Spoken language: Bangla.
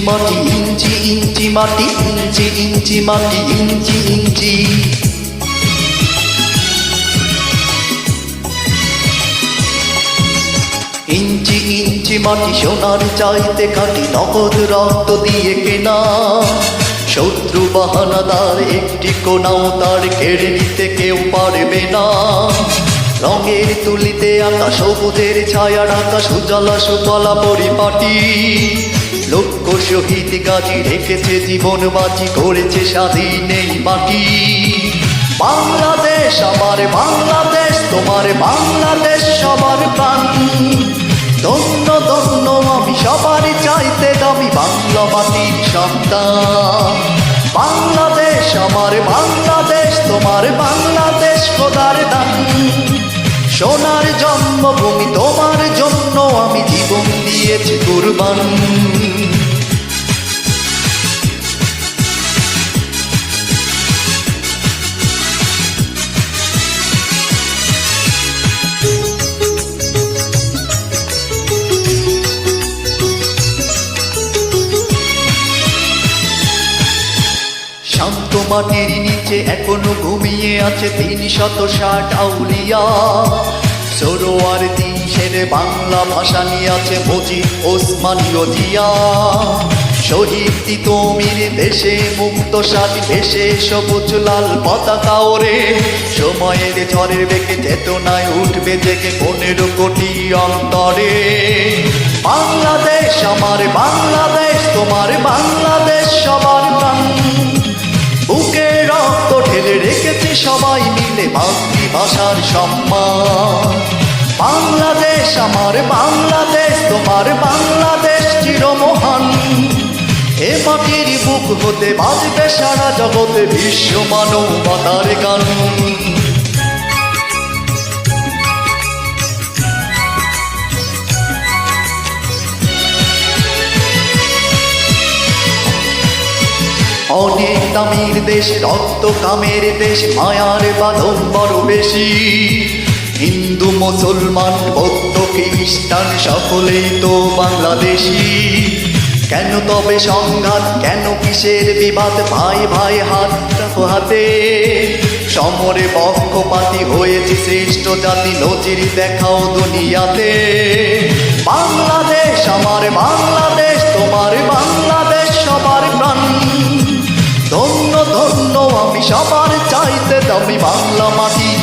মাটি ইঞ্চি ইঞ্চি মাটি ইঞ্চি ইঞ্চি মাটি ইঞ্চি ইঞ্চি ইঞ্চি ইঞ্চি মাটি সোনার চাইতে খাঁটি নগদ রক্ত দিয়ে কেনা শত্রু বাহানাদার একটি কোনাও তার কেড়ে নিতে কেউ পারবে না রঙের তুলিতে আঁকা সবুজের ছায়া ঢাকা সুজলা সুফলা পরিপাটি লক্ষ শহীদ গাজী রেখেছে জীবন বাজি করেছে স্বাধীন এই মাটি বাংলাদেশ আমার বাংলাদেশ তোমার বাংলাদেশ সবার প্রাণ ধন্য ধন্য আমি সবার চাইতে দামি বাংলা মাটির সন্তান বাংলাদেশ আমার বাংলাদেশ তোমার বাংলাদেশ খোদার দান সোনার জন্মভূমি তোমার জন্য আমি জীবন দিয়েছি কুরবান শান্ত মাটির নিচে এখনো ঘুমিয়ে আছে ৩৬০ আউলিয়া সরোয়ার দিশের বাংলা ভাষা নিয়ে আছে মুজিব ওসমানীয় জিয়া শহীদ তিতুমীর দেশে মুক্ত স্বাধীন দেশে সবুজ লাল পতাকা ওরে সময়ের ঝড়ের বেগে চেতনায় উঠবে জেগে ১৫ কোটি অন্তরে বাংলাদেশ আমার বাংলাদেশ তোমার বাংলাদেশ সবার প্রাণ বুকে রক্ত ঢেলে রেখেছি সবাই মিলে মাতৃভাষার সম্মান বাংলাদেশ আমার বাংলাদেশ তোমার বাংলাদেশ চিরমহান এ মাটির বুক হতে বাজবে সারা জগতে বিশ্ব মানবতার গান অনেক দামির দেশ রক্ত কামের দেশ মায়ার বাঁধন বড় বেশি হিন্দু মুসলমান বৌদ্ধ খ্রিস্টান সকলেই তো বাংলাদেশি কেন তবে সংঘাত কেন কিসের বিবাদ ভাই ভাই হাত হাতে সমরে পক্ষপাতী হয়েছে শ্রেষ্ঠ জাতি নজির দেখাও দুনিয়াতে বাংলাদেশ আমার বাংলাদেশ তোমার বাংলাদেশ সবার প্রাণ ধন্য ধন্য আমি সবার চাইতে দামি বাংলা মাটির